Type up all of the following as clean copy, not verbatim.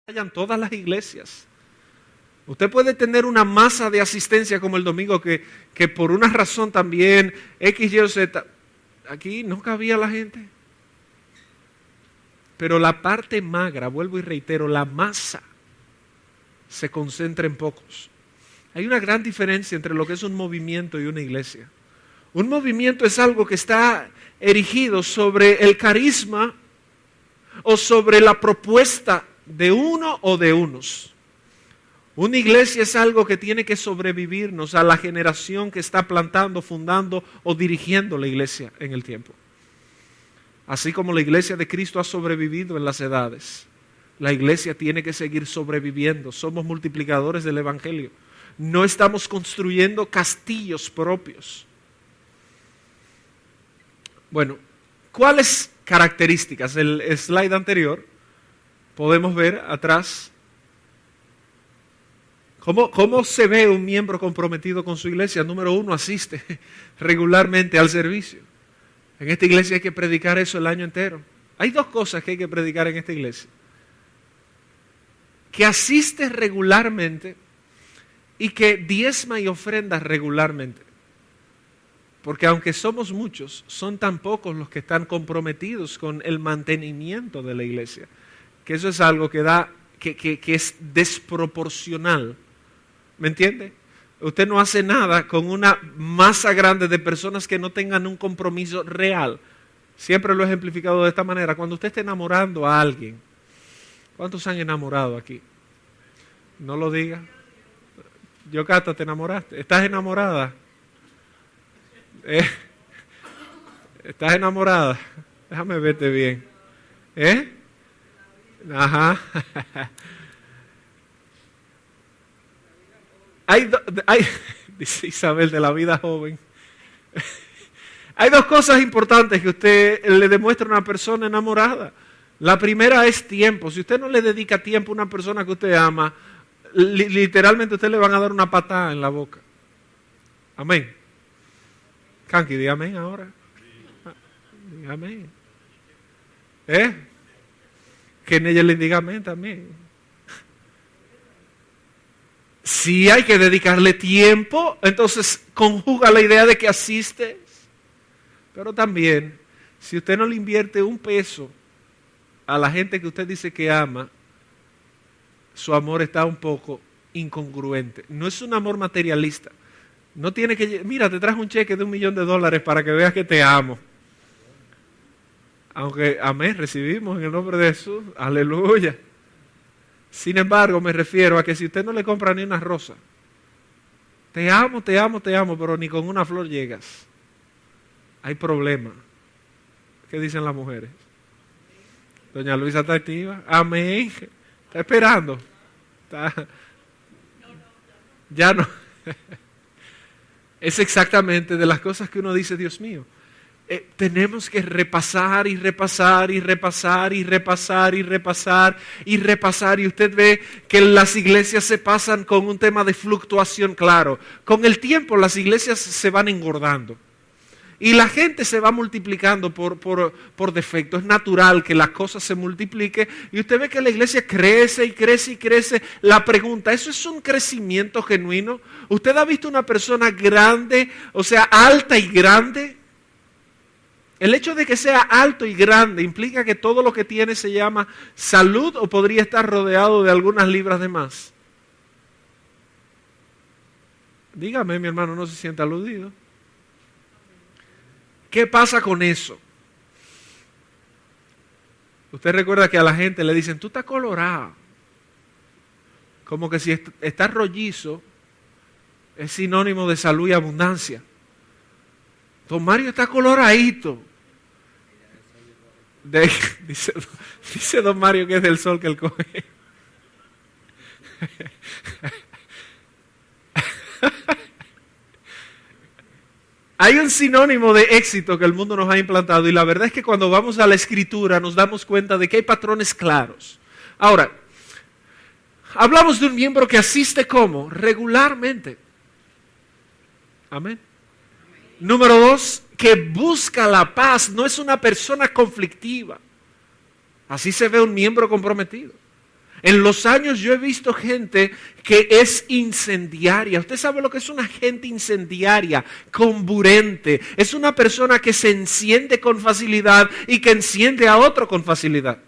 vayan todas las iglesias. Usted puede tener una masa de asistencia como el domingo que por una razón también X, Y o Z, aquí no cabía la gente. Pero la parte magra, vuelvo y reitero, la masa se concentra en pocos. Hay una gran diferencia entre lo que es un movimiento y una iglesia. Un movimiento es algo que está erigido sobre el carisma o sobre la propuesta de uno o de unos. Una iglesia es algo que tiene que sobrevivirnos a la generación que está plantando, fundando o dirigiendo la iglesia en el tiempo. Así como la iglesia de Cristo ha sobrevivido en las edades, la iglesia tiene que seguir sobreviviendo. Somos multiplicadores del evangelio. No estamos construyendo castillos propios. Bueno, ¿cuáles características? El slide anterior, podemos ver atrás cómo se ve un miembro comprometido con su iglesia. Número 1, asiste regularmente al servicio. En esta iglesia hay que predicar eso el año entero. Hay 2 cosas que hay que predicar en esta iglesia. Que asiste regularmente y que diezma y ofrenda regularmente. Porque aunque somos muchos, son tan pocos los que están comprometidos con el mantenimiento de la iglesia, que eso es algo que es desproporcional. ¿Me entiende? Usted no hace nada con una masa grande de personas que no tengan un compromiso real. Siempre lo he ejemplificado de esta manera. Cuando usted esté enamorando a alguien, ¿cuántos han enamorado aquí? No lo diga. Yocasta, ¿te enamoraste? ¿Estás enamorada? ¿Estás enamorada? Déjame verte bien. Ajá. Dice Isabel, de la vida joven. Hay 2 cosas importantes que usted le demuestra a una persona enamorada. La primera es tiempo. Si usted no le dedica tiempo a una persona que usted ama, literalmente usted le van a dar una patada en la boca. Amén. Kanki, diga amén ahora. Diga amén. Que ella le diga amén también. Si hay que dedicarle tiempo, entonces conjuga la idea de que asistes. Pero también, si usted no le invierte un peso a la gente que usted dice que ama, su amor está un poco incongruente. No es un amor materialista. No tiene que, mira, te traje un cheque de $1,000,000 para que veas que te amo. Aunque, amén, recibimos en el nombre de Jesús, aleluya. Sin embargo, me refiero a que si usted no le compra ni una rosa, te amo, te amo, te amo, pero ni con una flor llegas. Hay problema. ¿Qué dicen las mujeres? Doña Luisa está activa. Amén. Está esperando. Ya no. Es exactamente de las cosas que uno dice, Dios mío. Tenemos que repasar y repasar y repasar y repasar y repasar y repasar. Y usted ve que las iglesias se pasan con un tema de fluctuación, claro. Con el tiempo las iglesias se van engordando. Y la gente se va multiplicando por defecto. Es natural que las cosas se multipliquen. Y usted ve que la iglesia crece y crece y crece. La pregunta, ¿eso es un crecimiento genuino? ¿Usted ha visto una persona grande, o sea, alta y grande? El hecho de que sea alto y grande implica que todo lo que tiene se llama salud o podría estar rodeado de algunas libras de más. Dígame, mi hermano, no se sienta aludido. ¿Qué pasa con eso? Usted recuerda que a la gente le dicen, tú estás colorado. Como que si estás rollizo es sinónimo de salud y abundancia. Don Mario está coloradito. Dice don Mario que es del sol que él coge. Hay un sinónimo de éxito que el mundo nos ha implantado y la verdad es que cuando vamos a la Escritura nos damos cuenta de que hay patrones claros. Ahora, hablamos de un miembro que asiste ¿cómo? Regularmente. Amén. Número 2, que busca la paz, no es una persona conflictiva. Así se ve un miembro comprometido. En los años yo he visto gente que es incendiaria. Usted sabe lo que es una gente incendiaria, comburente. Es una persona que se enciende con facilidad y que enciende a otro con facilidad.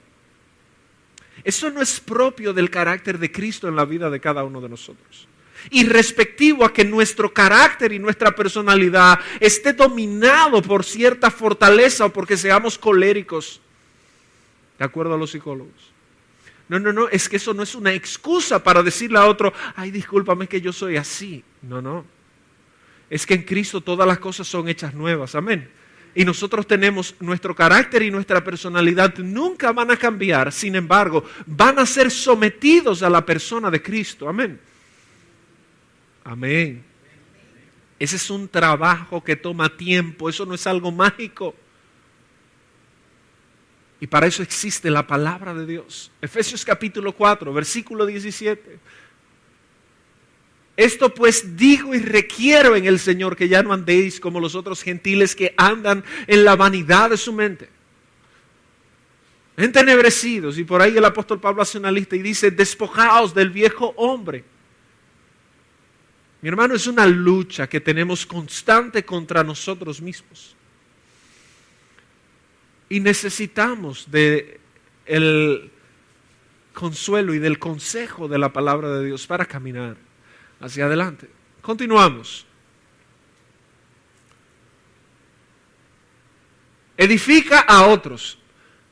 Eso no es propio del carácter de Cristo en la vida de cada uno de nosotros. Y respectivo a que nuestro carácter y nuestra personalidad esté dominado por cierta fortaleza o porque seamos coléricos, de acuerdo a los psicólogos. No, es que eso no es una excusa para decirle a otro, ay, discúlpame que yo soy así. No. Es que en Cristo todas las cosas son hechas nuevas, amén. Y nosotros tenemos nuestro carácter y nuestra personalidad, nunca van a cambiar, sin embargo, van a ser sometidos a la persona de Cristo, amén. Amén. Ese es un trabajo que toma tiempo, eso no es algo mágico. Y para eso existe la palabra de Dios. Efesios capítulo 4, versículo 17. Esto pues digo y requiero en el Señor, que ya no andéis como los otros gentiles que andan en la vanidad de su mente, entenebrecidos. Y por ahí el apóstol Pablo hace una lista y dice, despojaos del viejo hombre. Mi hermano, es una lucha que tenemos constante contra nosotros mismos. Y necesitamos del consuelo y del consejo de la palabra de Dios para caminar hacia adelante. Continuamos. Edifica a otros.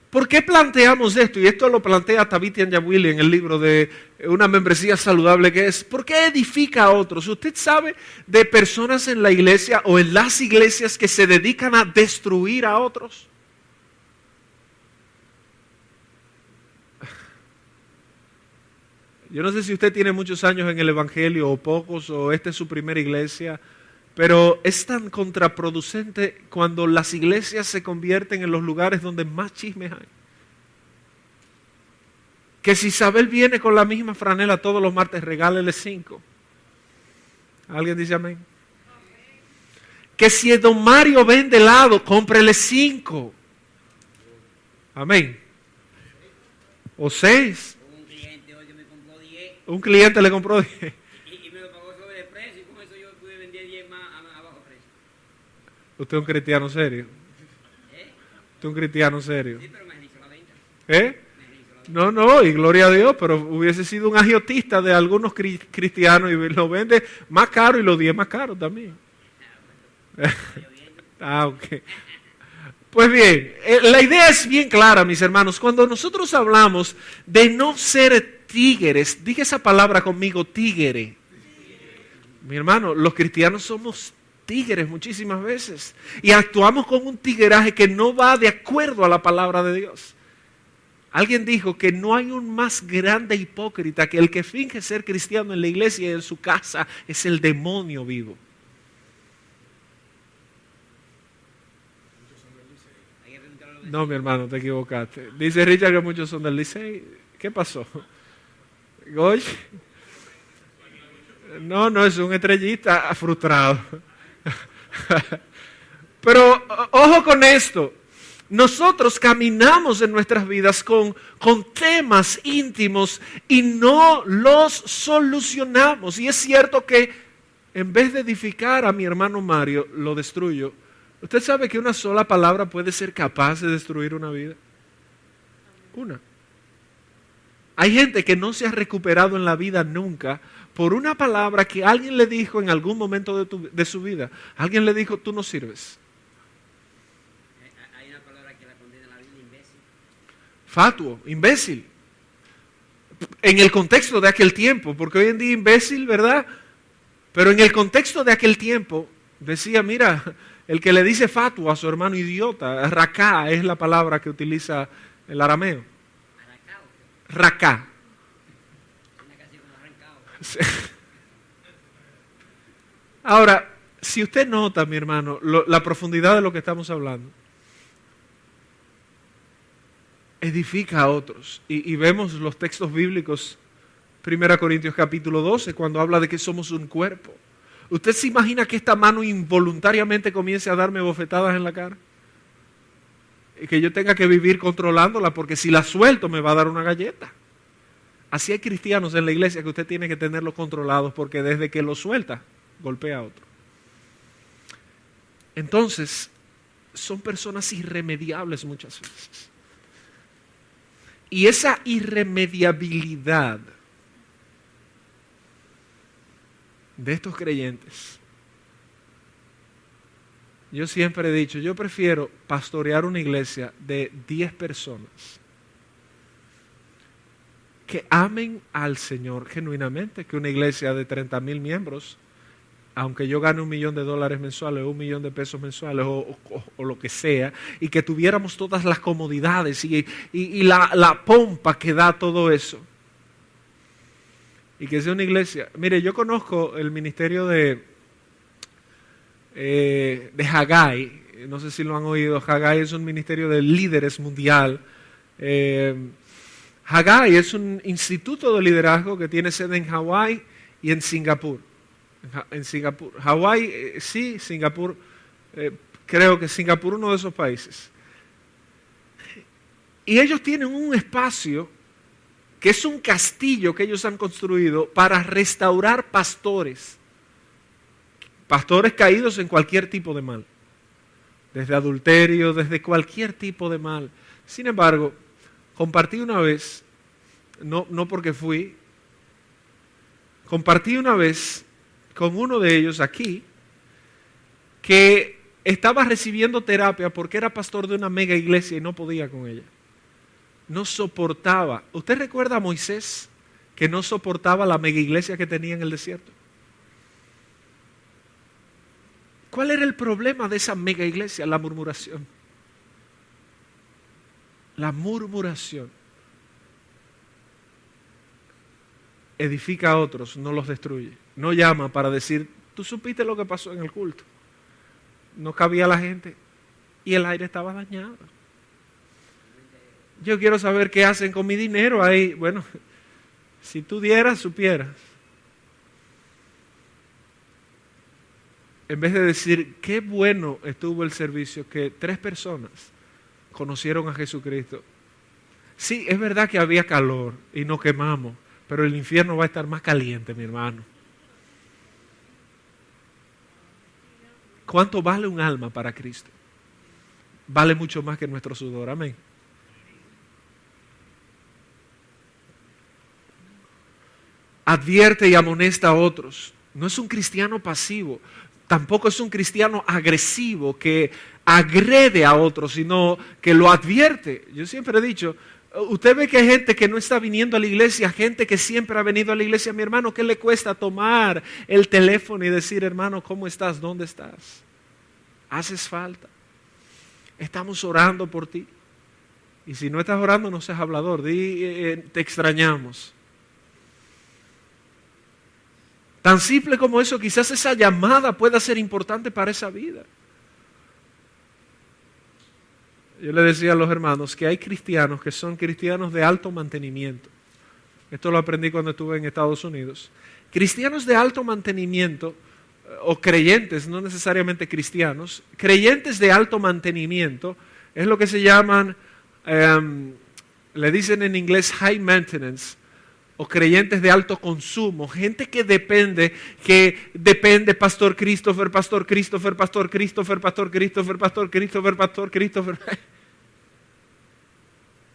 ¿Por qué planteamos esto? Y esto lo plantea Tabitha Anyabwile en el libro de Una membresía saludable, que es, ¿por qué edifica a otros? ¿Usted sabe de personas en la iglesia o en las iglesias que se dedican a destruir a otros? Yo no sé si usted tiene muchos años en el evangelio o pocos, o esta es su primera iglesia, pero es tan contraproducente cuando las iglesias se convierten en los lugares donde más chismes hay. Que si Isabel viene con la misma franela todos los martes, regálele 5. ¿Alguien dice amén? Que si don Mario vende helado, cómprele 5. Amén. O 6. Un cliente le compró 10. Y me lo pagó sobre el precio, y con eso yo pude vender 10 más a bajo precio. Usted es un cristiano serio. Usted es un cristiano serio. Sí, pero me hizo la venta. No, y gloria a Dios, pero hubiese sido un agiotista de algunos cristianos y lo vende más caro y los 10 más caros también. Ok. Pues bien, la idea es bien clara, mis hermanos. Cuando nosotros hablamos de no ser títeres, dije esa palabra conmigo, títere. Mi hermano, los cristianos somos títeres muchísimas veces y actuamos con un tigueraje que no va de acuerdo a la palabra de Dios. Alguien dijo que no hay un más grande hipócrita que el que finge ser cristiano en la iglesia y en su casa es el demonio vivo. No, mi hermano, te equivocaste. Dice Richard que muchos son del Licey. ¿Qué pasó? Oye. No, es un estrellista frustrado. Pero ojo con esto. Nosotros caminamos en nuestras vidas con temas íntimos y no los solucionamos. Y es cierto que en vez de edificar a mi hermano Mario, lo destruyo. ¿Usted sabe que una sola palabra puede ser capaz de destruir una vida? Una. Hay gente que no se ha recuperado en la vida nunca por una palabra que alguien le dijo en algún momento de su vida. Alguien le dijo, tú no sirves. Hay una palabra que la condena en la Biblia, imbécil. Fatuo, imbécil. En el contexto de aquel tiempo, porque hoy en día imbécil, ¿verdad? Pero en el contexto de aquel tiempo, decía, mira, el que le dice fatuo a su hermano idiota, raká es la palabra que utiliza el arameo. Raká. Ahora, si usted nota, mi hermano, la profundidad de lo que estamos hablando, edifica a otros. Y vemos los textos bíblicos, 1 Corintios capítulo 12, cuando habla de que somos un cuerpo. ¿Usted se imagina que esta mano involuntariamente comience a darme bofetadas en la cara? Y que yo tenga que vivir controlándola, porque si la suelto me va a dar una galleta. Así hay cristianos en la iglesia que usted tiene que tenerlos controlados porque desde que los suelta, golpea a otro. Entonces, son personas irremediables muchas veces. Y esa irremediabilidad de estos creyentes, yo siempre he dicho, yo prefiero pastorear una iglesia de 10 personas que amen al Señor genuinamente que una iglesia de 30,000 miembros, aunque yo gane $1 millón mensuales o $1 millón mensuales o lo que sea, y que tuviéramos todas las comodidades y la pompa que da todo eso. Y que sea una iglesia. Mire, yo conozco el ministerio de Haggai, no sé si lo han oído. Haggai es un ministerio de líderes mundial. Haggai es un instituto de liderazgo que tiene sede en Hawái y en Singapur. En Singapur. Hawái, sí, Singapur, creo que Singapur uno de esos países. Y ellos tienen un espacio que es un castillo que ellos han construido para restaurar pastores caídos en cualquier tipo de mal, desde adulterio, desde cualquier tipo de mal. Sin embargo, compartí una vez, no porque fui, compartí una vez con uno de ellos aquí, que estaba recibiendo terapia porque era pastor de una mega iglesia y no podía con ella. No soportaba. ¿Usted recuerda a Moisés que no soportaba la mega iglesia que tenía en el desierto? ¿Cuál era el problema de esa mega iglesia? La murmuración. La murmuración. Edifica a otros, no los destruye. No llama para decir, tú supiste lo que pasó en el culto. No cabía la gente y el aire estaba dañado. Yo quiero saber qué hacen con mi dinero ahí. Bueno, si tú dieras, supieras. En vez de decir, qué bueno estuvo el servicio, que 3 personas conocieron a Jesucristo. Sí, es verdad que había calor y nos quemamos, pero el infierno va a estar más caliente, mi hermano. ¿Cuánto vale un alma para Cristo? Vale mucho más que nuestro sudor, amén. Advierte y amonesta a otros. No es un cristiano pasivo, tampoco es un cristiano agresivo que agrede a otros, sino que lo advierte. Yo siempre he dicho, usted ve que hay gente que no está viniendo a la iglesia, gente que siempre ha venido a la iglesia. Mi hermano, ¿qué le cuesta tomar el teléfono y decir, hermano, ¿cómo estás? ¿Dónde estás? Haces falta. Estamos orando por ti. Y si no estás orando, no seas hablador. Te extrañamos. Tan simple como eso, quizás esa llamada pueda ser importante para esa vida. Yo le decía a los hermanos que hay cristianos que son cristianos de alto mantenimiento. Esto lo aprendí cuando estuve en Estados Unidos. Cristianos de alto mantenimiento, o creyentes, no necesariamente cristianos, creyentes de alto mantenimiento, es lo que se llaman, le dicen en inglés high maintenance, o creyentes de alto consumo, gente que depende, Pastor Christopher, Pastor Christopher, Pastor Christopher, Pastor Christopher, Pastor Christopher, Pastor Christopher.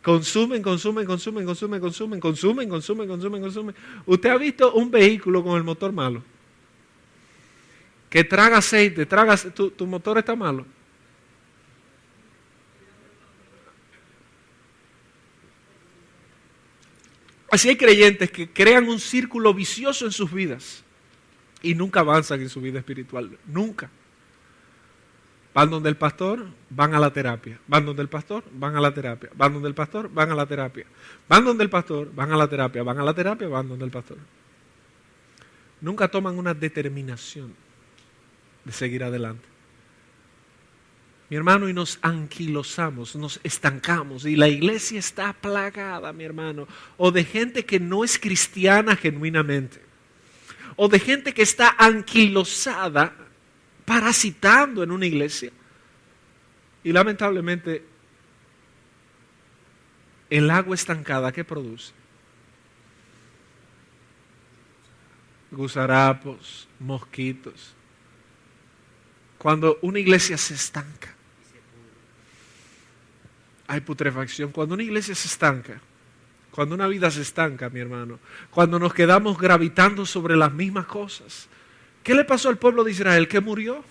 Consumen. ¿Usted ha visto un vehículo con el motor malo? Que traga aceite, tu motor está malo. Así hay creyentes que crean un círculo vicioso en sus vidas y nunca avanzan en su vida espiritual, nunca. Van donde el pastor, van a la terapia. Van donde el pastor, van a la terapia. Van donde el pastor, van a la terapia. Van donde el pastor, van a la terapia. Van a la terapia, van donde el pastor. Nunca toman una determinación de seguir adelante. Mi hermano, y nos anquilosamos, nos estancamos, y la iglesia está plagada, mi hermano, o de gente que no es cristiana genuinamente, o de gente que está anquilosada, parasitando en una iglesia. Y lamentablemente, el agua estancada, ¿qué produce? gusarapos, mosquitos. Cuando una iglesia se estanca, hay putrefacción. Cuando una iglesia se estanca, cuando una vida se estanca, mi hermano, cuando nos quedamos gravitando sobre las mismas cosas. ¿Qué le pasó al pueblo de Israel? Que murió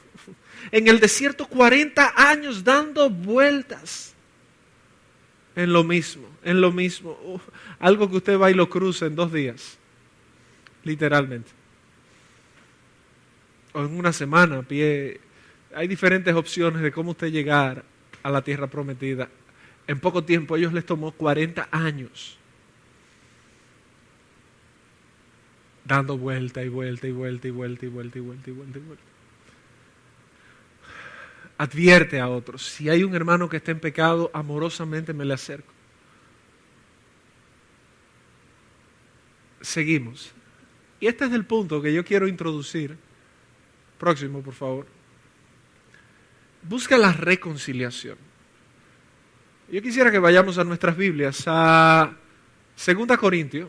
en el desierto 40 años dando vueltas en lo mismo, en lo mismo. Algo que usted va y lo cruza en 2 días, literalmente. O en una semana, a pie. Hay diferentes opciones de cómo usted llegar a la tierra prometida. En poco tiempo, a ellos les tomó 40 años. Dando vuelta y vuelta y vuelta y vuelta y vuelta y vuelta y vuelta y vuelta. Advierte a otros. Si hay un hermano que está en pecado, amorosamente me le acerco. Seguimos. Y este es el punto que yo quiero introducir. Próximo, por favor. Busca la reconciliación. Yo quisiera que vayamos a nuestras Biblias, a 2 Corintios.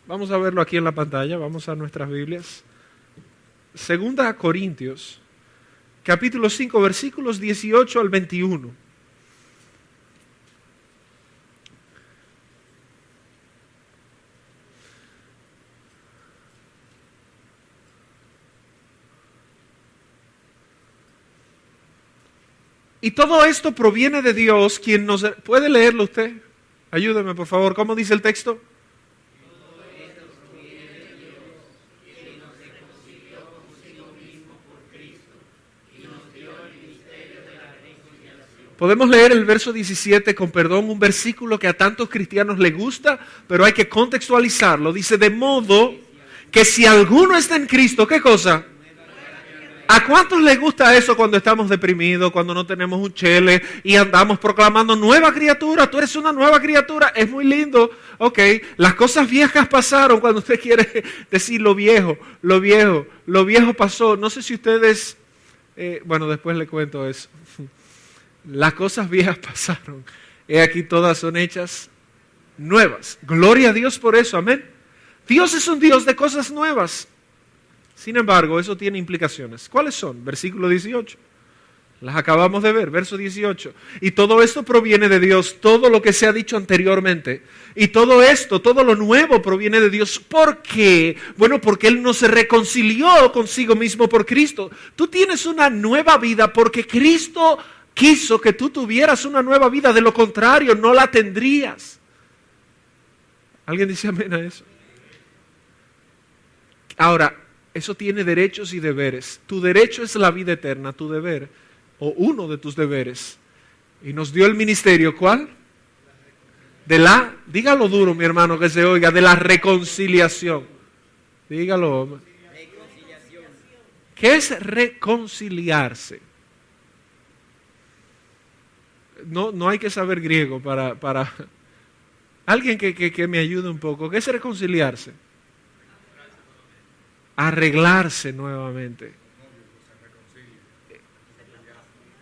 Vamos a verlo aquí en la pantalla, vamos a nuestras Biblias. 2 Corintios, capítulo 5, versículos 18 al 21. Y todo esto proviene de Dios, quien nos... ¿Puede leerlo usted? Ayúdeme, por favor. ¿Cómo dice el texto? Podemos leer el verso 17 con perdón, un versículo que a tantos cristianos les gusta, pero hay que contextualizarlo. Dice, de modo que si alguno está en Cristo, ¿qué cosa? ¿A cuántos les gusta eso cuando estamos deprimidos, cuando no tenemos un chele y andamos proclamando nueva criatura? Tú eres una nueva criatura, es muy lindo. Ok, las cosas viejas pasaron cuando usted quiere decir lo viejo pasó. No sé si ustedes, bueno, después le cuento eso. Las cosas viejas pasaron. He aquí todas son hechas nuevas. Gloria a Dios por eso, amén. Dios es un Dios de cosas nuevas. Sin embargo, eso tiene implicaciones. ¿Cuáles son? Versículo 18. Las acabamos de ver, verso 18. Y todo esto proviene de Dios, todo lo que se ha dicho anteriormente. Y todo esto, todo lo nuevo proviene de Dios. ¿Por qué? Bueno, porque Él nos reconcilió consigo mismo por Cristo. Tú tienes una nueva vida porque Cristo quiso que tú tuvieras una nueva vida. De lo contrario, no la tendrías. ¿Alguien dice amén a eso? Ahora, eso tiene derechos y deberes. Tu derecho es la vida eterna, tu deber, o uno de tus deberes. Y nos dio el ministerio, ¿cuál? Dígalo duro, mi hermano, que se oiga, de la reconciliación. Dígalo. Reconciliación. ¿Qué es reconciliarse? No hay que saber griego para... Alguien que me ayude un poco. ¿Qué es reconciliarse? Arreglarse nuevamente.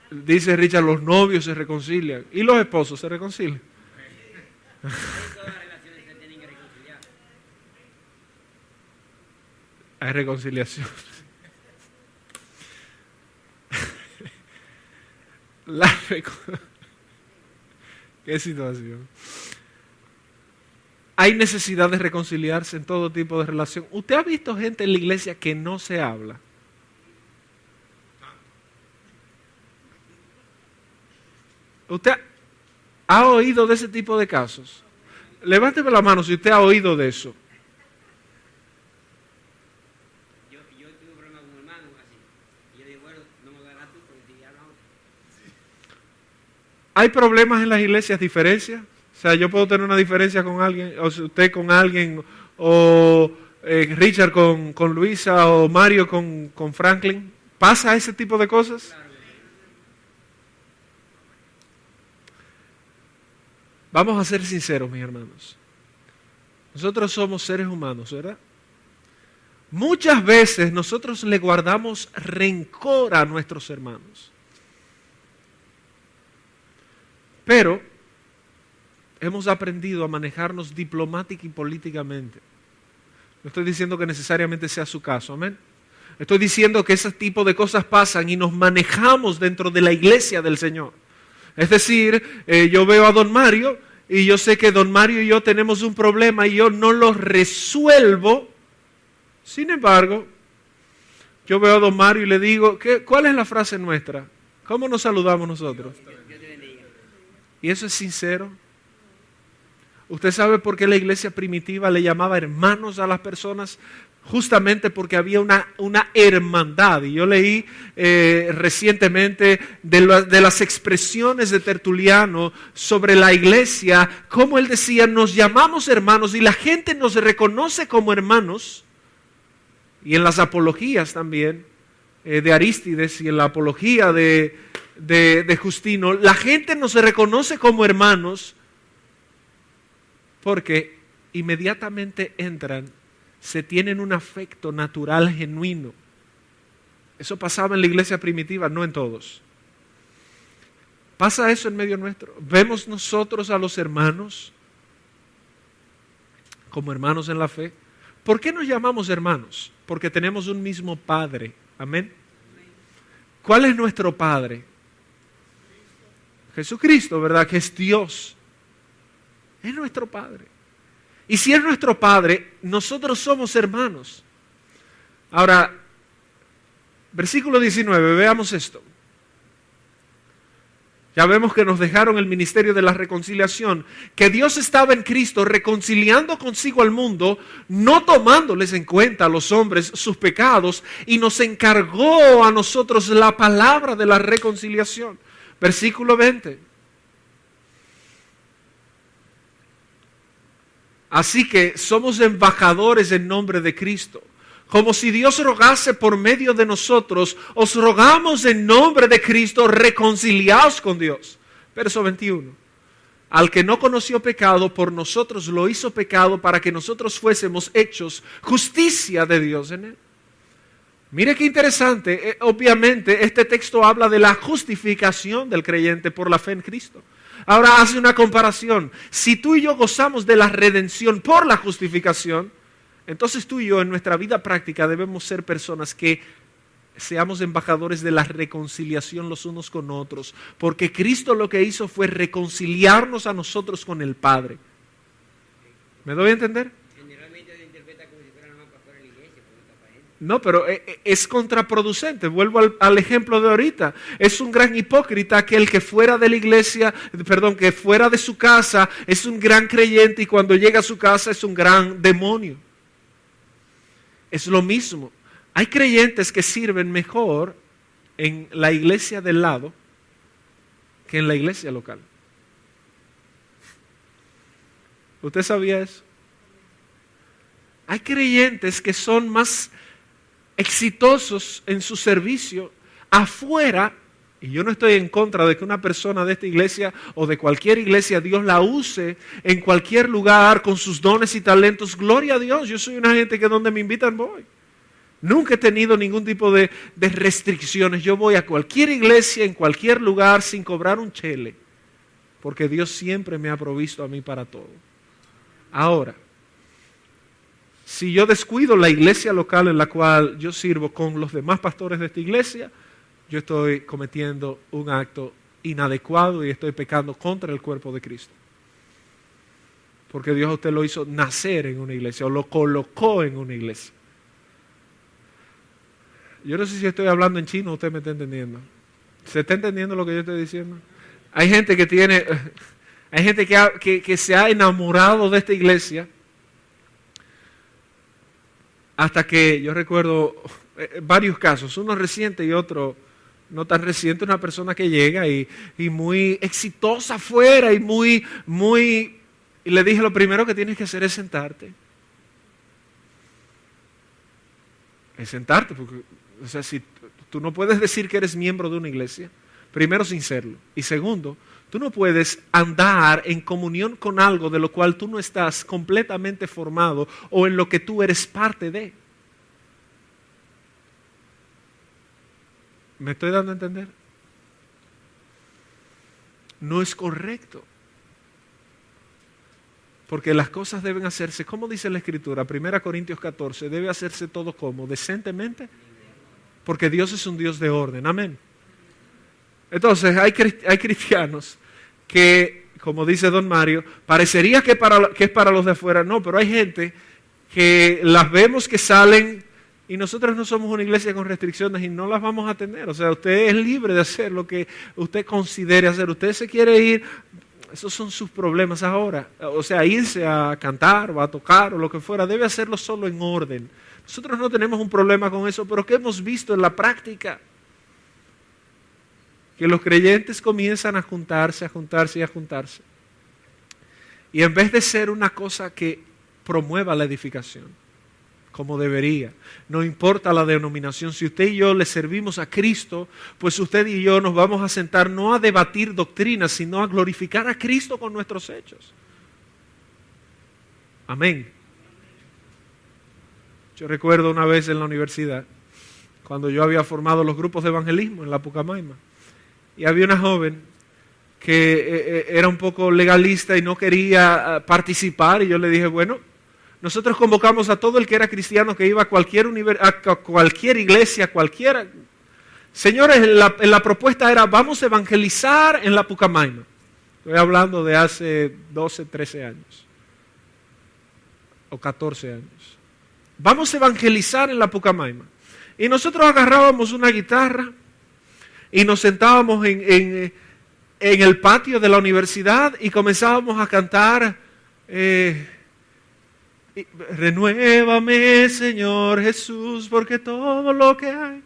Dice Richard, los novios se reconcilian. ¿Y los esposos se reconcilian? Todas las relaciones se tienen que reconciliar. Hay reconciliación. ¿Qué situación? Hay necesidad de reconciliarse en todo tipo de relación. ¿Usted ha visto gente en la iglesia que no se habla? ¿Usted ha oído de ese tipo de casos? Levánteme la mano si usted ha oído de eso. Yo tuve un problema con un hermano así. Y yo dije, bueno, no me lo hagas tú porque si hablan otro. ¿Hay problemas en las iglesias, diferencias? O sea, yo puedo tener una diferencia con alguien, o usted con alguien, o Richard con Luisa, o Mario con Franklin. ¿Pasa ese tipo de cosas? Claro. Vamos a ser sinceros, mis hermanos. Nosotros somos seres humanos, ¿verdad? Muchas veces nosotros le guardamos rencor a nuestros hermanos. Pero hemos aprendido a manejarnos diplomática y políticamente. No estoy diciendo que necesariamente sea su caso, amén. Estoy diciendo que ese tipo de cosas pasan y nos manejamos dentro de la iglesia del Señor. Es decir, yo veo a don Mario y yo sé que don Mario y yo tenemos un problema y yo no lo resuelvo. Sin embargo, yo veo a don Mario y le digo, ¿cuál es la frase nuestra? ¿Cómo nos saludamos nosotros? Dios te bendiga. ¿Y eso es sincero? ¿Usted sabe por qué la iglesia primitiva le llamaba hermanos a las personas? Justamente porque había una hermandad. Y yo leí recientemente de las expresiones de Tertuliano sobre la iglesia, como él decía, nos llamamos hermanos y la gente nos reconoce como hermanos. Y en las apologías también de Arístides y en la apología de Justino, la gente nos reconoce como hermanos porque inmediatamente entran, se tienen un afecto natural genuino. Eso pasaba en la iglesia primitiva, no en todos. Pasa eso en medio nuestro. Vemos nosotros a los hermanos como hermanos en la fe. ¿Por qué nos llamamos hermanos? Porque tenemos un mismo Padre. Amén. ¿Cuál es nuestro Padre? Jesucristo, ¿verdad? Que es Dios. Es nuestro Padre. Y si es nuestro Padre, nosotros somos hermanos. Ahora, versículo 19, veamos esto. Ya vemos que nos dejaron el ministerio de la reconciliación, que Dios estaba en Cristo reconciliando consigo al mundo, no tomándoles en cuenta a los hombres sus pecados, y nos encargó a nosotros la palabra de la reconciliación. Versículo 20. Así que somos embajadores en nombre de Cristo. Como si Dios rogase por medio de nosotros, os rogamos en nombre de Cristo, reconciliaos con Dios. Verso 21. Al que no conoció pecado, por nosotros lo hizo pecado para que nosotros fuésemos hechos justicia de Dios en él. Mire qué interesante. Obviamente este texto habla de la justificación del creyente por la fe en Cristo. Ahora hace una comparación. Si tú y yo gozamos de la redención por la justificación, entonces tú y yo en nuestra vida práctica debemos ser personas que seamos embajadores de la reconciliación los unos con otros, porque Cristo lo que hizo fue reconciliarnos a nosotros con el Padre. ¿Me doy a entender? Generalmente se interpreta como si fuera nada más para fuera de la iglesia, pero no está para adentro. No, pero es contraproducente. Vuelvo al ejemplo de ahorita. Es un gran hipócrita aquel que fuera de la iglesia, que fuera de su casa es un gran creyente y cuando llega a su casa es un gran demonio. Es lo mismo. Hay creyentes que sirven mejor en la iglesia del lado que en la iglesia local. ¿Usted sabía eso? Hay creyentes que son más exitosos en su servicio afuera, y yo no estoy en contra de que una persona de esta iglesia o de cualquier iglesia Dios la use en cualquier lugar con sus dones y talentos. Gloria a Dios, yo soy una gente que donde me invitan voy. Nunca he tenido ningún tipo de restricciones. Yo voy a cualquier iglesia, en cualquier lugar, sin cobrar un chele, porque Dios siempre me ha provisto a mí para todo. Ahora, si yo descuido la iglesia local en la cual yo sirvo con los demás pastores de esta iglesia, yo estoy cometiendo un acto inadecuado y estoy pecando contra el cuerpo de Cristo. Porque Dios a usted lo hizo nacer en una iglesia o lo colocó en una iglesia. Yo no sé si estoy hablando en chino o usted me está entendiendo. ¿Se está entendiendo lo que yo estoy diciendo? Hay gente que se ha enamorado de esta iglesia hasta que yo recuerdo varios casos, uno reciente y otro no tan reciente, una persona que llega y muy exitosa afuera y y le dije, lo primero que tienes que hacer es sentarte. Es sentarte, porque, o sea, si tú no puedes decir que eres miembro de una iglesia, primero sin serlo, y segundo, tú no puedes andar en comunión con algo de lo cual tú no estás completamente formado o en lo que tú eres parte de. ¿Me estoy dando a entender? No es correcto. Porque las cosas deben hacerse, como dice la Escritura, 1 Corintios 14, debe hacerse todo como, decentemente, porque Dios es un Dios de orden, amén. Entonces hay cristianos que, como dice don Mario, parecería que es para los de afuera, no, pero hay gente que las vemos que salen y nosotros no somos una iglesia con restricciones y no las vamos a tener. O sea, usted es libre de hacer lo que usted considere hacer. Usted se quiere ir, esos son sus problemas ahora. O sea, irse a cantar o a tocar o lo que fuera, debe hacerlo solo en orden. Nosotros no tenemos un problema con eso, pero ¿qué hemos visto en la práctica? Que los creyentes comienzan a juntarse, a juntarse y a juntarse. Y en vez de ser una cosa que promueva la edificación, como debería, no importa la denominación, si usted y yo le servimos a Cristo, pues usted y yo nos vamos a sentar no a debatir doctrinas, sino a glorificar a Cristo con nuestros hechos. Amén. Yo recuerdo una vez en la universidad, cuando yo había formado los grupos de evangelismo en la Pucamaima, y había una joven que era un poco legalista y no quería participar, y yo le dije, bueno, nosotros convocamos a todo el que era cristiano que iba a cualquier iglesia, cualquiera. Señores, la propuesta era, vamos a evangelizar en la Pucamaima. Estoy hablando de hace 12, 13 años, o 14 años. Vamos a evangelizar en la Pucamaima. Y nosotros agarrábamos una guitarra y nos sentábamos en el patio de la universidad y comenzábamos a cantar, renuévame, Señor Jesús, porque todo lo que hay.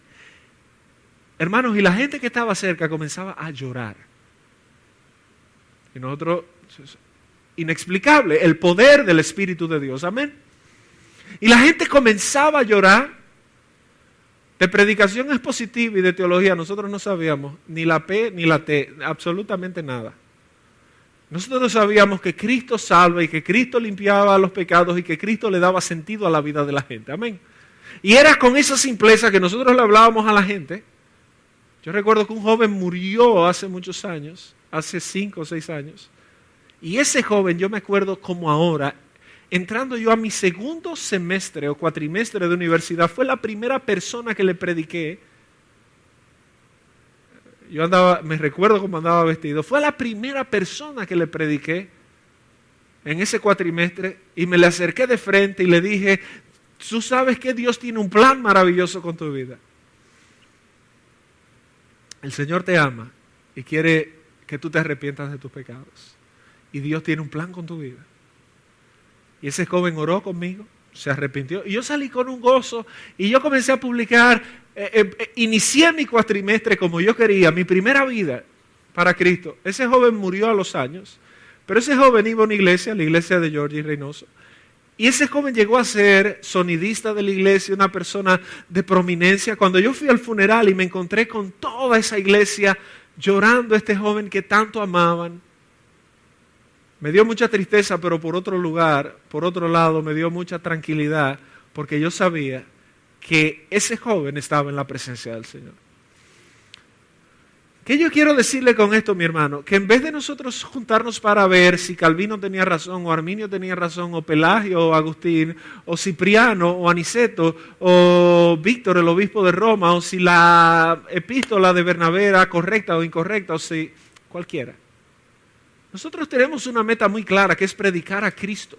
Hermanos, y la gente que estaba cerca comenzaba a llorar. Y nosotros, inexplicable, el poder del Espíritu de Dios, amén. Y la gente comenzaba a llorar. De predicación expositiva y de teología nosotros no sabíamos ni la P ni la T, absolutamente nada. Nosotros sabíamos que Cristo salva y que Cristo limpiaba los pecados y que Cristo le daba sentido a la vida de la gente, amén. Y era con esa simpleza que nosotros le hablábamos a la gente. Yo recuerdo que un joven murió hace muchos años, hace 5 o 6 años, y ese joven, yo me acuerdo como ahora, entrando yo a mi segundo semestre o cuatrimestre de universidad, fue la primera persona que le prediqué. Me recuerdo cómo andaba vestido. Fue la primera persona que le prediqué en ese cuatrimestre y me le acerqué de frente y le dije, tú sabes que Dios tiene un plan maravilloso con tu vida. El Señor te ama y quiere que tú te arrepientas de tus pecados. Y Dios tiene un plan con tu vida. Y ese joven oró conmigo, se arrepintió. Y yo salí con un gozo y yo comencé a publicar. Inicié mi cuatrimestre como yo quería, mi primera vida para Cristo. Ese joven murió a los años, pero ese joven iba a una iglesia, la iglesia de Georgie Reynoso. Y ese joven llegó a ser sonidista de la iglesia, una persona de prominencia. Cuando yo fui al funeral y me encontré con toda esa iglesia llorando a este joven que tanto amaban, me dio mucha tristeza, pero por otro lado, me dio mucha tranquilidad, porque yo sabía que ese joven estaba en la presencia del Señor. ¿Qué yo quiero decirle con esto, mi hermano? Que en vez de nosotros juntarnos para ver si Calvino tenía razón, o Arminio tenía razón, o Pelagio, o Agustín, o Cipriano, o Aniceto, o Víctor, el obispo de Roma, o si la epístola de Bernabé era correcta o incorrecta, o si cualquiera. Nosotros tenemos una meta muy clara, que es predicar a Cristo.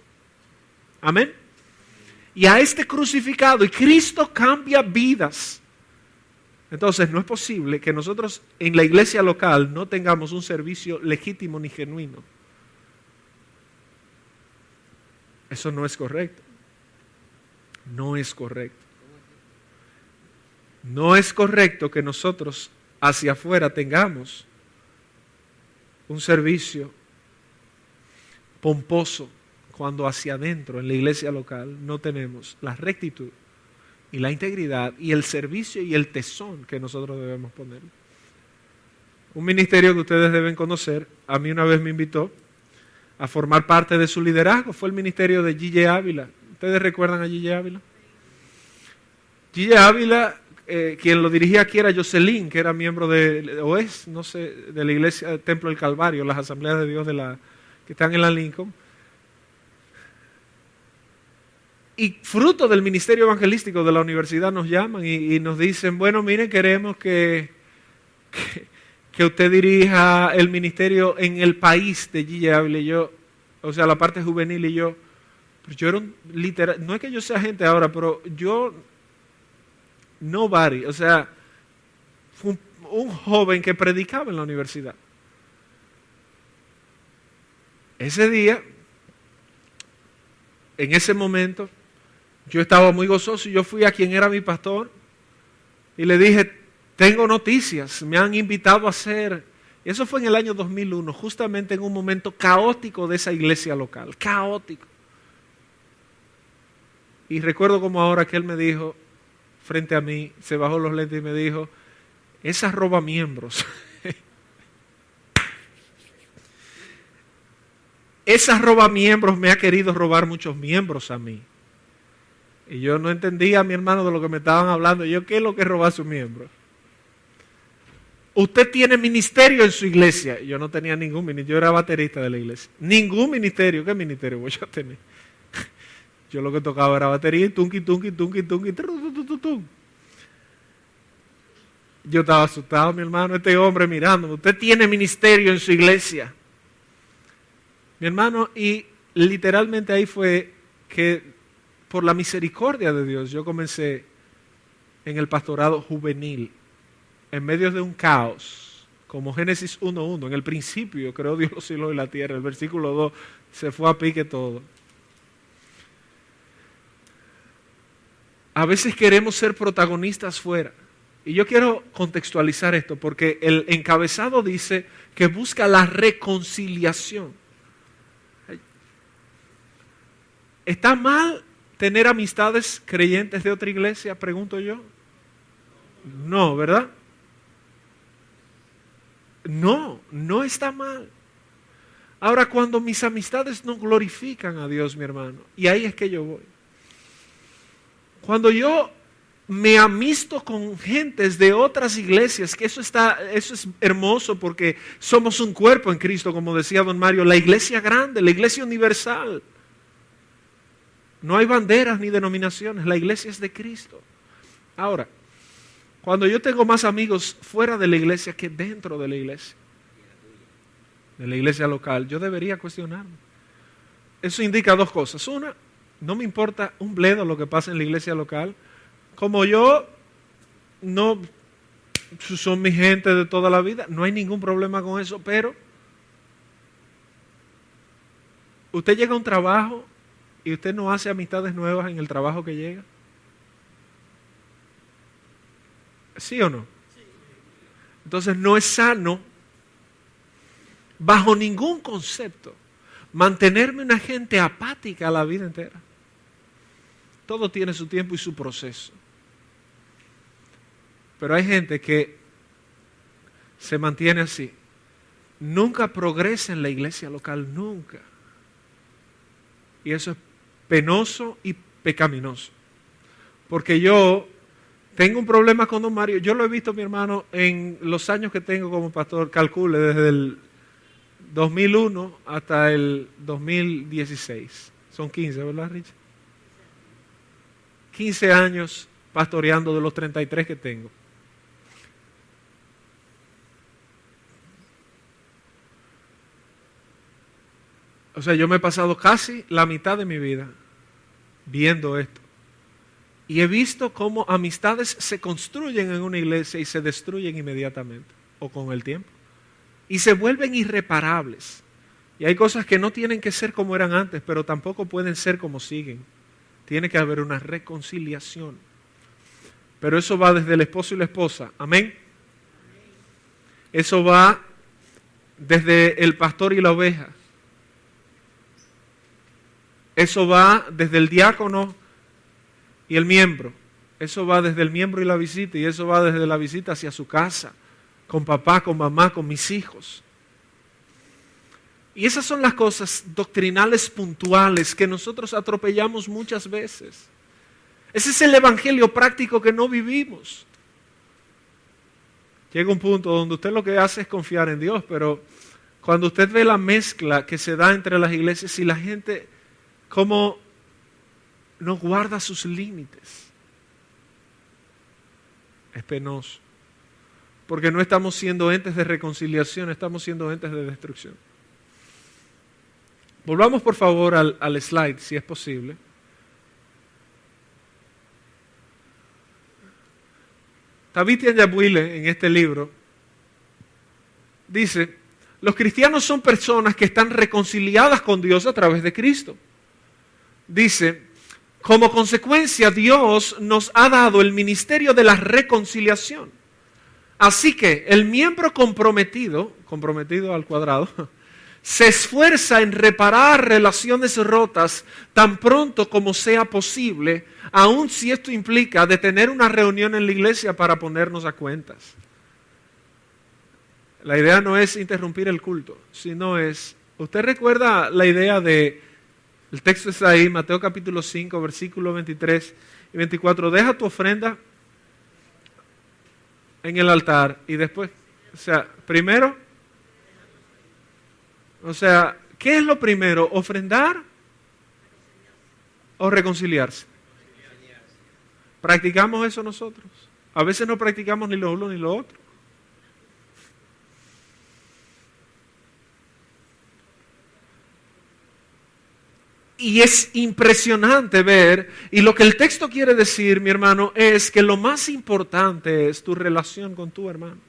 Amén. Y a este crucificado, y Cristo cambia vidas. Entonces no es posible que nosotros en la iglesia local no tengamos un servicio legítimo ni genuino. Eso no es correcto. No es correcto. No es correcto que nosotros hacia afuera tengamos un servicio pomposo cuando hacia adentro en la iglesia local no tenemos la rectitud y la integridad y el servicio y el tesón que nosotros debemos poner. Un ministerio que ustedes deben conocer, a mí una vez me invitó a formar parte de su liderazgo, fue el ministerio de Gille Ávila. ¿Ustedes recuerdan a Gille Ávila? Gille Ávila, quien lo dirigía aquí era Jocelyn, que era miembro de la iglesia del Templo del Calvario, las asambleas de Dios que están en la Lincoln. Y fruto del ministerio evangelístico de la universidad nos llaman y nos dicen, bueno, miren, queremos que usted dirija el ministerio en el país de G.J. Ávila. Y yo, o sea, la parte juvenil, y yo era un literal, no es que yo sea gente ahora, pero yo, nobody, o sea, fue un joven que predicaba en la universidad. Ese día, en ese momento, yo estaba muy gozoso y yo fui a quien era mi pastor y le dije, tengo noticias, me han invitado a hacer. Y eso fue en el año 2001, justamente en un momento caótico de esa iglesia local, caótico. Y recuerdo como ahora que él me dijo, frente a mí, se bajó los lentes y me dijo, esa roba miembros. Esa roba miembros me ha querido robar muchos miembros a mí. Y yo no entendía, mi hermano, de lo que me estaban hablando. Yo, ¿qué es lo que es robar sus miembros? Usted tiene ministerio en su iglesia. Yo no tenía ningún ministerio, yo era baterista de la iglesia. Ningún ministerio. ¿Qué ministerio voy a tener? Yo lo que tocaba era batería y tunqui, tunqui, tunqui, tunqui, tum. Yo estaba asustado, mi hermano, este hombre mirándome. Usted tiene ministerio en su iglesia. Mi hermano, y literalmente ahí fue que por la misericordia de Dios yo comencé en el pastorado juvenil, en medio de un caos, como Génesis 1:1, en el principio creó Dios los cielos y la tierra, el versículo 2 se fue a pique todo. A veces queremos ser protagonistas fuera. Y yo quiero contextualizar esto porque el encabezado dice que busca la reconciliación. ¿Está mal tener amistades creyentes de otra iglesia? Pregunto yo. No, ¿verdad? No, no está mal. Ahora, cuando mis amistades no glorifican a Dios, mi hermano, y ahí es que yo voy. Cuando yo me amisto con gentes de otras iglesias, que eso es hermoso porque somos un cuerpo en Cristo, como decía don Mario, la iglesia grande, la iglesia universal. No hay banderas ni denominaciones, la iglesia es de Cristo. Ahora, cuando yo tengo más amigos fuera de la iglesia que dentro de la iglesia local, yo debería cuestionarme. Eso indica dos cosas. Una, no me importa un bledo lo que pasa en la iglesia local. Como yo, no son mi gente de toda la vida, no hay ningún problema con eso, pero usted llega a un trabajo y usted no hace amistades nuevas en el trabajo que llega. ¿Sí o no? Entonces no es sano, bajo ningún concepto, mantenerme una gente apática la vida entera. Todo tiene su tiempo y su proceso. Pero hay gente que se mantiene así. Nunca progresa en la iglesia local, nunca. Y eso es penoso y pecaminoso. Porque yo tengo un problema con don Mario. Yo lo he visto, mi hermano, en los años que tengo como pastor, calcule, desde el 2001 hasta el 2016. Son 15, ¿verdad, Richard? 15 años pastoreando de los 33 que tengo. O sea, yo me he pasado casi la mitad de mi vida viendo esto. Y he visto cómo amistades se construyen en una iglesia y se destruyen inmediatamente o con el tiempo. Y se vuelven irreparables. Y hay cosas que no tienen que ser como eran antes, pero tampoco pueden ser como siguen. Tiene que haber una reconciliación. Pero eso va desde el esposo y la esposa. Amén. Eso va desde el pastor y la oveja. Eso va desde el diácono y el miembro. Eso va desde el miembro y la visita. Y eso va desde la visita hacia su casa. Con papá, con mamá, con mis hijos. Y esas son las cosas doctrinales puntuales que nosotros atropellamos muchas veces. Ese es el evangelio práctico que no vivimos. Llega un punto donde usted lo que hace es confiar en Dios, pero cuando usted ve la mezcla que se da entre las iglesias y la gente, como no guarda sus límites. Es penoso. Porque no estamos siendo entes de reconciliación, estamos siendo entes de destrucción. Volvamos por favor al slide, si es posible. Tabitha Nyabwile, en este libro, dice: los cristianos son personas que están reconciliadas con Dios a través de Cristo. Dice: como consecuencia, Dios nos ha dado el ministerio de la reconciliación. Así que el miembro comprometido al cuadrado, se esfuerza en reparar relaciones rotas tan pronto como sea posible, aun si esto implica de tener una reunión en la iglesia para ponernos a cuentas. La idea no es interrumpir el culto, sino es, ¿usted recuerda la idea de, el texto está ahí, Mateo capítulo 5, versículos 23 y 24, deja tu ofrenda en el altar y después, o sea, primero, o sea, ¿qué es lo primero? ¿Ofrendar o reconciliarse? ¿Practicamos eso nosotros? A veces no practicamos ni lo uno ni lo otro. Y es impresionante ver, y lo que el texto quiere decir, mi hermano, es que lo más importante es tu relación con tu hermano.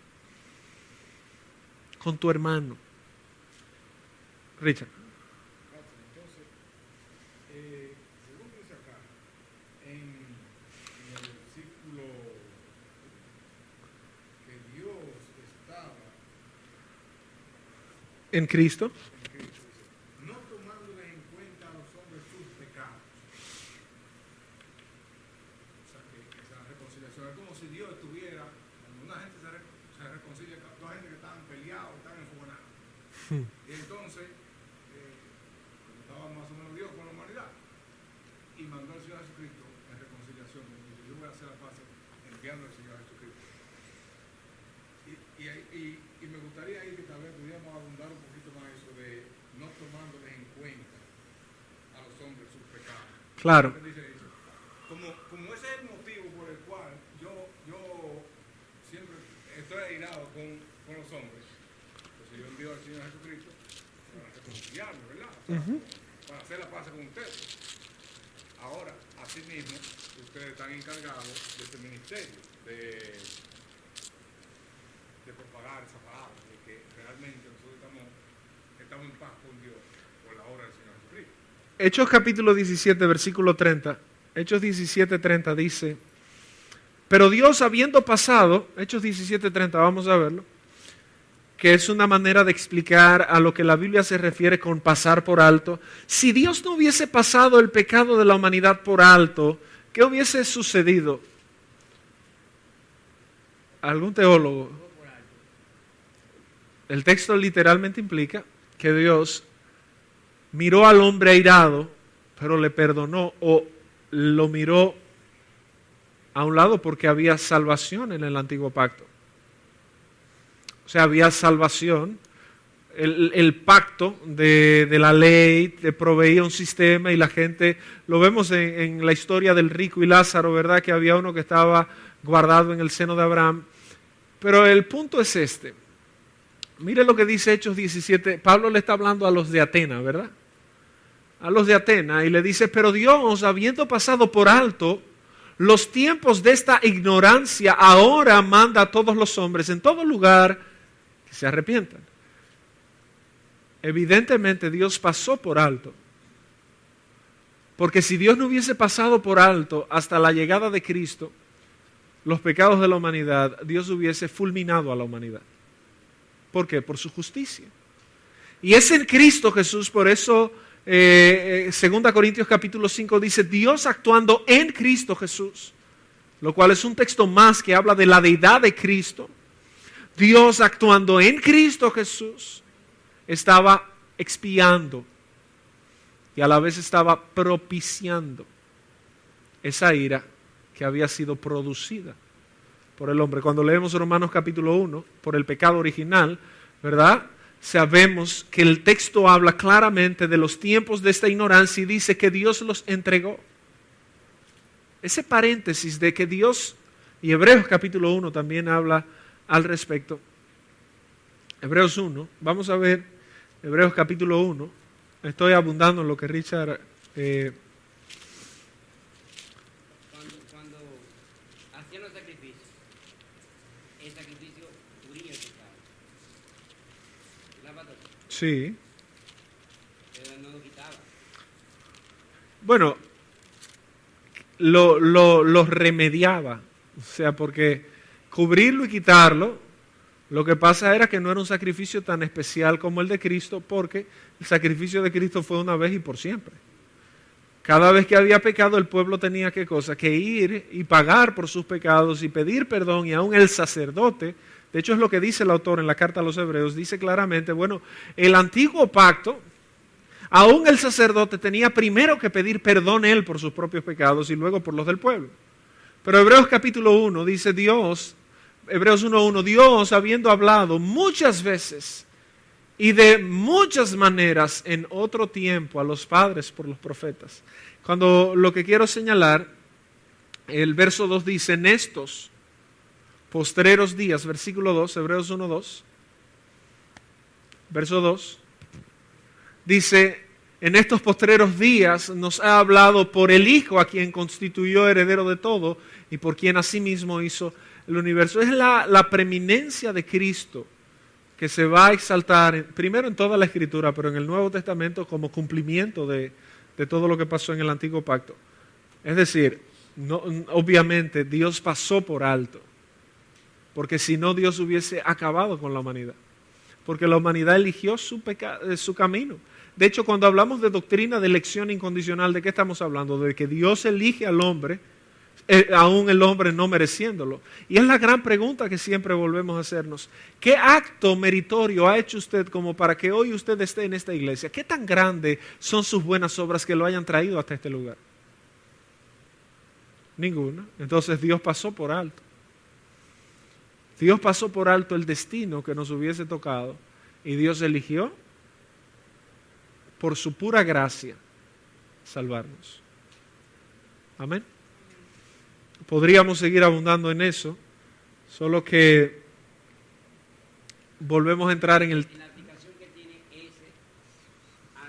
Con tu hermano. Richard. Entonces, según dice acá, en el versículo que Dios estaba En Cristo. en Cristo, dice, no tomándoles en cuenta a los hombres sus pecados. O sea, que esa reconciliación es como si Dios estuviera, cuando una gente se reconcilia, dos gente que estaban peleados, estaban enfogonados. Y entonces, estaba más o menos Dios con la humanidad y mandó al Señor Jesucristo en reconciliación. Y dice, yo voy a hacer la paz enviando al Señor Jesucristo. Y me gustaría ahí que tal vez pudiéramos abundar un poquito más eso de no tomándoles en cuenta a los hombres sus pecados. Claro. Dice eso. Como ese es el motivo por el cual yo siempre estoy airado con los hombres. Entonces yo envío al Señor Jesucristo para reconciliarme, ¿verdad? O sea, para hacer la paz con ustedes. Ahora, asimismo, ustedes están encargados de este ministerio, de propagar esa palabra, de que realmente nosotros estamos en paz con Dios por la obra del Señor Jesucristo. Hechos capítulo 17, versículo 30. Hechos 17, 30 dice: pero Dios habiendo pasado, Hechos 17, 30, vamos a verlo, que es una manera de explicar a lo que la Biblia se refiere con pasar por alto. Si Dios no hubiese pasado el pecado de la humanidad por alto, ¿qué hubiese sucedido? ¿Algún teólogo? El texto literalmente implica que Dios miró al hombre airado, pero le perdonó, o lo miró a un lado porque había salvación en el antiguo pacto. O sea, había salvación. El pacto de la ley te proveía un sistema y la gente, lo vemos en la historia del rico y Lázaro, ¿verdad? Que había uno que estaba guardado en el seno de Abraham. Pero el punto es este. Mire lo que dice Hechos 17. Pablo le está hablando a los de Atenas, ¿verdad? A los de Atenas y le dice: pero Dios, habiendo pasado por alto los tiempos de esta ignorancia, ahora manda a todos los hombres en todo lugar que se arrepientan. Evidentemente Dios pasó por alto. Porque si Dios no hubiese pasado por alto hasta la llegada de Cristo, los pecados de la humanidad, Dios hubiese fulminado a la humanidad. ¿Por qué? Por su justicia. Y es en Cristo Jesús, por eso 2 Corintios capítulo 5 dice: Dios actuando en Cristo Jesús, lo cual es un texto más que habla de la deidad de Cristo. Dios actuando en Cristo Jesús estaba expiando y a la vez estaba propiciando esa ira que había sido producida por el hombre. Cuando leemos Romanos capítulo 1, por el pecado original, ¿verdad? Sabemos que el texto habla claramente de los tiempos de esta ignorancia y dice que Dios los entregó. ese paréntesis de que Dios, y Hebreos capítulo 1 también habla al respecto. Hebreos 1, vamos a ver Hebreos capítulo 1. Estoy abundando en lo que Richard... Cuando hacían los sacrificios, el sacrificio cubría el pecado. ¿Verdad, pastor? Sí. Pero no lo quitaba. Bueno, lo remediaba. O sea, porque cubrirlo y quitarlo, lo que pasa era que no era un sacrificio tan especial como el de Cristo, porque el sacrificio de Cristo fue una vez y por siempre. Cada vez que había pecado, el pueblo tenía ¿qué cosa? Que ir y pagar por sus pecados y pedir perdón, y aún el sacerdote, de hecho es lo que dice el autor en la carta a los Hebreos, dice claramente, bueno, el antiguo pacto, aún el sacerdote tenía primero que pedir perdón él por sus propios pecados y luego por los del pueblo. Pero Hebreos capítulo 1 dice Dios, Hebreos 1:1, Dios habiendo hablado muchas veces y de muchas maneras en otro tiempo a los padres por los profetas. Cuando lo que quiero señalar, el verso 2 dice, en estos postreros días, versículo 2, Hebreos 1:2, verso 2, dice, en estos postreros días nos ha hablado por el Hijo a quien constituyó heredero de todo y por quien asimismo hizo el universo. Es la preeminencia de Cristo que se va a exaltar primero en toda la Escritura, pero en el Nuevo Testamento como cumplimiento de todo lo que pasó en el Antiguo Pacto. Es decir, obviamente Dios pasó por alto, porque si no Dios hubiese acabado con la humanidad, porque la humanidad eligió su camino. De hecho, cuando hablamos de doctrina de elección incondicional, ¿de qué estamos hablando? De que Dios elige al hombre, aún el hombre no mereciéndolo. Y es la gran pregunta que siempre volvemos a hacernos. ¿Qué acto meritorio ha hecho usted como para que hoy usted esté en esta iglesia? ¿Qué tan grandes son sus buenas obras que lo hayan traído hasta este lugar? Ninguna. Entonces Dios pasó por alto. Dios pasó por alto el destino que nos hubiese tocado y Dios eligió por su pura gracia salvarnos. Amén. Podríamos seguir abundando en eso, solo que volvemos a entrar en La aplicación que tiene ese a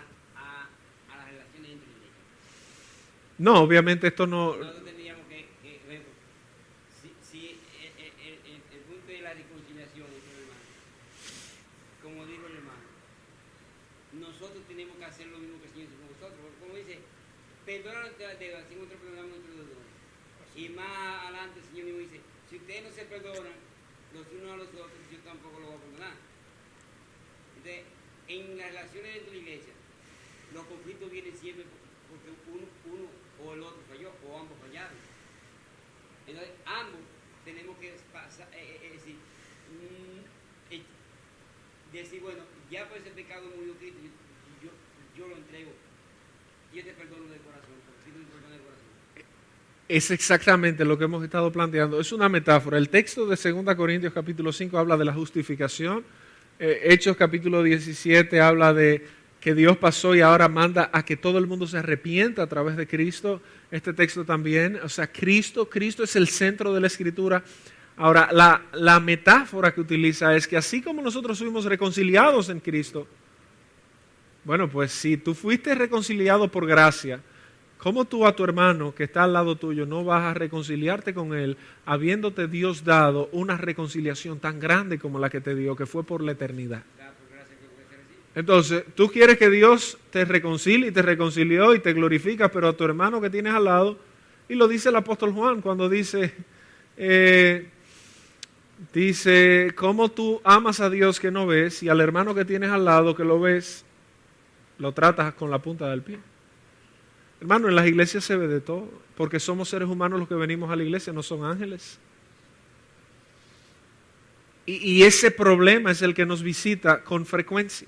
las relaciones entre iglesias. No, obviamente esto no... Nosotros tendríamos que si el punto de la reconciliación entre hermanos, como dijo el hermano, nosotros tenemos que hacer lo mismo que el Señor hizo con nosotros. Como dice, perdona nuestras deudas, si nosotros perdonamos nuestros deudores. Y más adelante el Señor mismo dice, si ustedes no se perdonan los unos a los otros, yo tampoco lo voy a perdonar. Entonces, en las relaciones dentro de la iglesia, los conflictos vienen siempre porque uno o el otro falló, o ambos fallaron. Entonces, ambos tenemos que decir, bueno, ya por ese pecado murió Cristo, yo lo entrego. Yo te perdono de corazón, porque si no te perdono de corazón. Es exactamente lo que hemos estado planteando. Es una metáfora. El texto de 2 Corintios capítulo 5 habla de la justificación. Hechos capítulo 17 habla de que Dios pasó y ahora manda a que todo el mundo se arrepienta a través de Cristo. Este texto también, o sea, Cristo es el centro de la Escritura. Ahora, la metáfora que utiliza es que así como nosotros fuimos reconciliados en Cristo, bueno, pues si tú fuiste reconciliado por gracia, ¿cómo tú a tu hermano que está al lado tuyo no vas a reconciliarte con él, habiéndote Dios dado una reconciliación tan grande como la que te dio, que fue por la eternidad? Entonces, tú quieres que Dios te reconcilie y te reconcilió y te glorifica, pero a tu hermano que tienes al lado, y lo dice el apóstol Juan cuando dice, ¿cómo tú amas a Dios que no ves y al hermano que tienes al lado que lo ves, lo tratas con la punta del pie? Hermano, en las iglesias se ve de todo, porque somos seres humanos los que venimos a la iglesia, no son ángeles. Y ese problema es el que nos visita con frecuencia.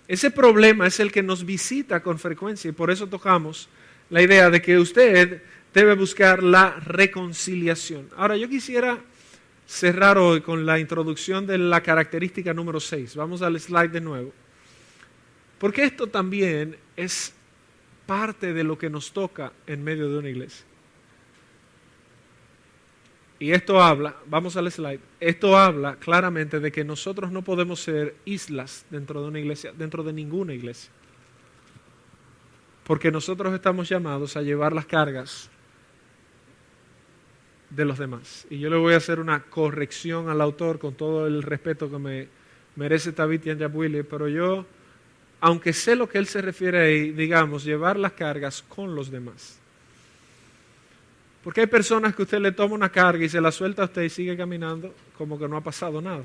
Ese problema es el que nos visita con frecuencia y por eso tocamos la idea de que usted debe buscar la reconciliación. Ahora, yo quisiera cerrar hoy con la introducción de la característica número 6. Vamos al slide de nuevo. Porque esto también es parte de lo que nos toca en medio de una iglesia. Y esto habla, vamos al slide, esto habla claramente de que nosotros no podemos ser islas dentro de una iglesia, dentro de ninguna iglesia. Porque nosotros estamos llamados a llevar las cargas de los demás. Y yo le voy a hacer una corrección al autor con todo el respeto que me merece Tabit Yanjabwili, pero yo, aunque sé lo que él se refiere ahí, digamos, llevar las cargas con los demás. Porque hay personas que usted le toma una carga y se la suelta a usted y sigue caminando como que no ha pasado nada.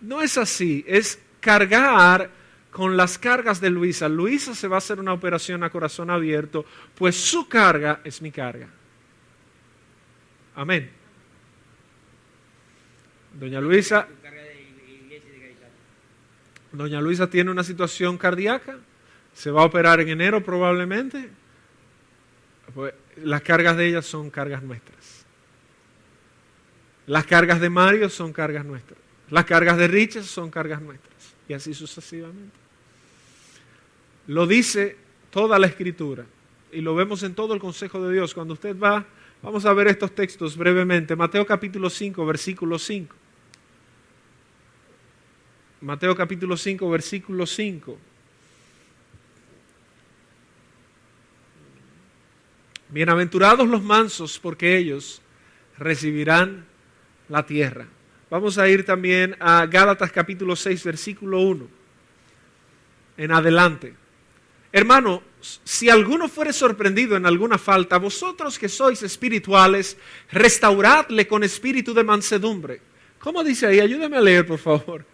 No es así, es cargar con las cargas de Luisa. Luisa se va a hacer una operación a corazón abierto, pues su carga es mi carga. Amén. Doña Luisa tiene una situación cardíaca, se va a operar en enero probablemente. Pues las cargas de ella son cargas nuestras. Las cargas de Mario son cargas nuestras. Las cargas de Richard son cargas nuestras. Y así sucesivamente. Lo dice toda la Escritura. Y lo vemos en todo el consejo de Dios. Cuando usted va, vamos a ver estos textos brevemente. Mateo capítulo 5, versículo 5. Mateo capítulo 5, versículo 5. Bienaventurados los mansos, porque ellos recibirán la tierra. Vamos a ir también a Gálatas capítulo 6, versículo 1. En adelante. Hermano, si alguno fuere sorprendido en alguna falta, vosotros que sois espirituales, restauradle con espíritu de mansedumbre. ¿Cómo dice ahí? Ayúdame a leer, por favor.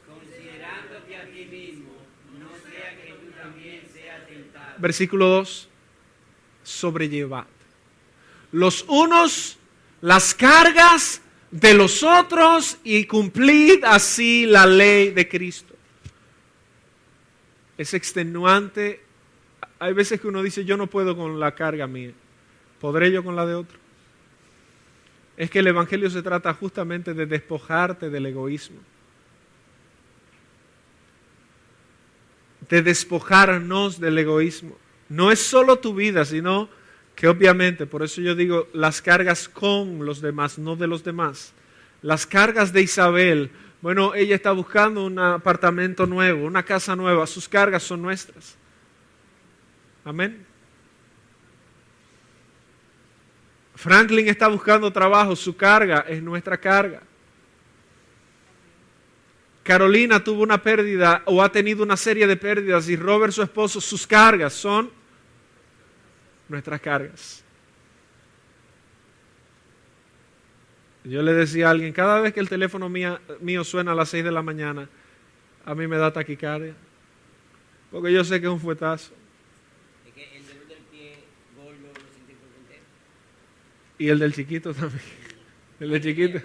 Considerándote a ti mismo, no sea que tú también seas tentado. Versículo 2. Sobrellevad los unos las cargas de los otros y cumplid así la ley de Cristo. Es extenuante. Hay veces que uno dice, yo no puedo con la carga mía, ¿podré yo con la de otro? Es que el Evangelio se trata justamente de despojarte del egoísmo, de despojarnos del egoísmo. No es solo tu vida, sino que obviamente, por eso yo digo, las cargas con los demás, no de los demás. Las cargas de Isabel, bueno, ella está buscando un apartamento nuevo, una casa nueva, sus cargas son nuestras. Amén. Franklin está buscando trabajo, su carga es nuestra carga. Carolina tuvo una pérdida o ha tenido una serie de pérdidas y Robert, su esposo, sus cargas son nuestras cargas. Yo le decía a alguien, cada vez que el teléfono mío suena a las 6 de la mañana, a mí me da taquicardia, porque yo sé que es un fuetazo. Es que el dolor del pie gordo lo siente por entero. Y el del chiquito también. El del chiquito.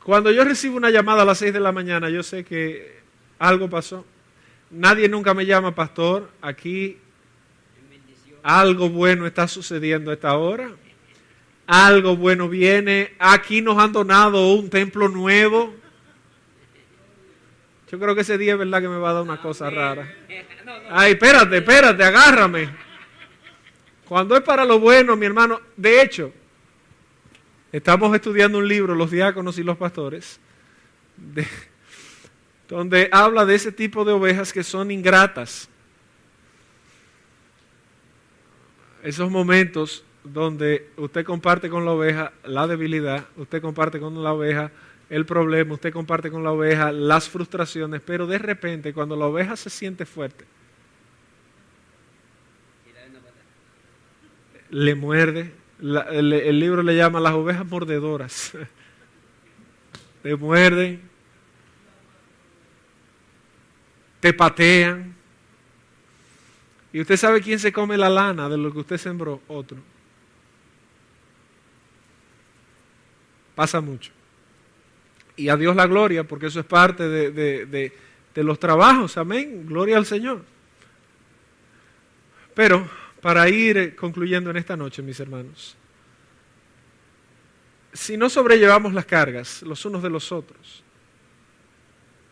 Cuando yo recibo una llamada a las 6 de la mañana, yo sé que algo pasó. Nadie nunca me llama, pastor, aquí algo bueno está sucediendo a esta hora. Algo bueno viene. Aquí nos han donado un templo nuevo. Yo creo que ese día es verdad que me va a dar una cosa rara. Ay, espérate, agárrame. Cuando es para lo bueno, mi hermano, de hecho, estamos estudiando un libro, los diáconos y los pastores, donde habla de ese tipo de ovejas que son ingratas. Esos momentos donde usted comparte con la oveja la debilidad, usted comparte con la oveja el problema, usted comparte con la oveja las frustraciones, pero de repente cuando la oveja se siente fuerte, le muerde. El libro le llama las ovejas mordedoras. Te muerden, te patean. Y usted sabe quién se come la lana de lo que usted sembró, otro. Pasa mucho. Y a Dios la gloria, porque eso es parte de los trabajos, amén, gloria al Señor. Pero para ir concluyendo en esta noche, mis hermanos, si no sobrellevamos las cargas los unos de los otros,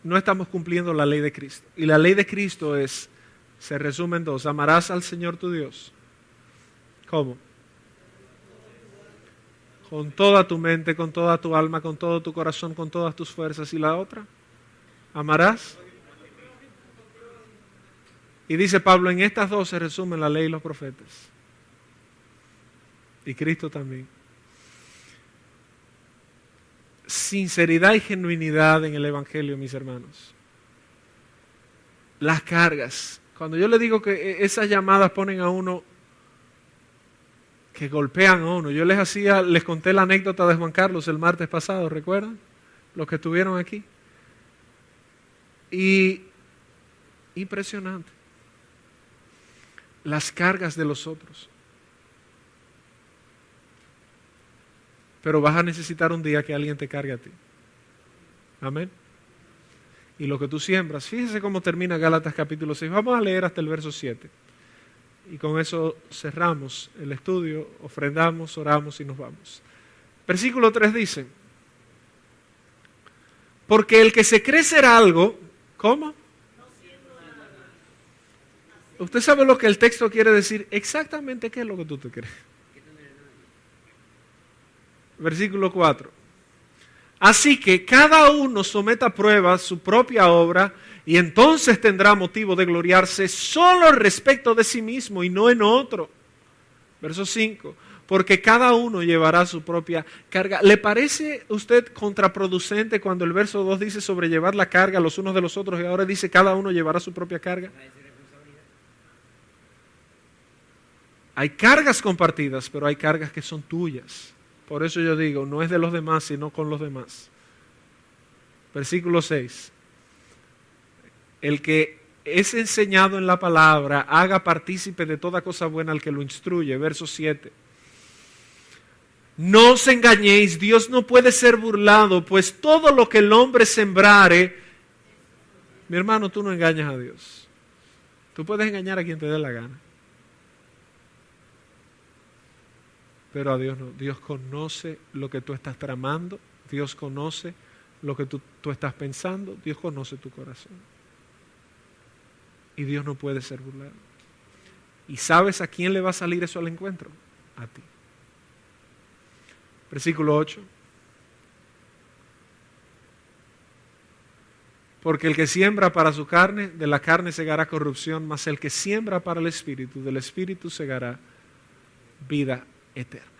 no estamos cumpliendo la ley de Cristo. Y la ley de Cristo se resume en dos: amarás al Señor tu Dios. ¿Cómo? Con toda tu mente, con toda tu alma, con todo tu corazón, con todas tus fuerzas. ¿Y la otra? Amarás. Y dice Pablo, en estas dos se resumen la ley y los profetas. Y Cristo también. Sinceridad y genuinidad en el Evangelio, mis hermanos. Las cargas. Cuando yo le digo que esas llamadas ponen a uno, que golpean a uno. Yo les conté la anécdota de Juan Carlos el martes pasado, ¿recuerdan? Los que estuvieron aquí. Y impresionante. Las cargas de los otros. Pero vas a necesitar un día que alguien te cargue a ti. Amén. Y lo que tú siembras, fíjese cómo termina Gálatas capítulo 6. Vamos a leer hasta el verso 7. Y con eso cerramos el estudio, ofrendamos, oramos y nos vamos. Versículo 3 dice: porque el que se cree ser algo, ¿cómo? Usted sabe lo que el texto quiere decir, exactamente qué es lo que tú te crees. Versículo 4. Así que cada uno someta a prueba su propia obra y entonces tendrá motivo de gloriarse solo respecto de sí mismo y no en otro. Verso 5. Porque cada uno llevará su propia carga. ¿Le parece a usted contraproducente cuando el verso 2 dice sobre llevar la carga los unos de los otros y ahora dice cada uno llevará su propia carga? Hay cargas compartidas, pero hay cargas que son tuyas. Por eso yo digo, no es de los demás, sino con los demás. Versículo 6. El que es enseñado en la palabra, haga partícipe de toda cosa buena al que lo instruye. Verso 7. No os engañéis, Dios no puede ser burlado, pues todo lo que el hombre sembrare, mi hermano, tú no engañas a Dios. Tú puedes engañar a quien te dé la gana. Pero a Dios no. Dios conoce lo que tú estás tramando. Dios conoce lo que tú estás pensando. Dios conoce tu corazón. Y Dios no puede ser burlado. ¿Y sabes a quién le va a salir eso al encuentro? A ti. Versículo 8. Porque el que siembra para su carne, de la carne segará corrupción, mas el que siembra para el Espíritu, del Espíritu segará vida eterna.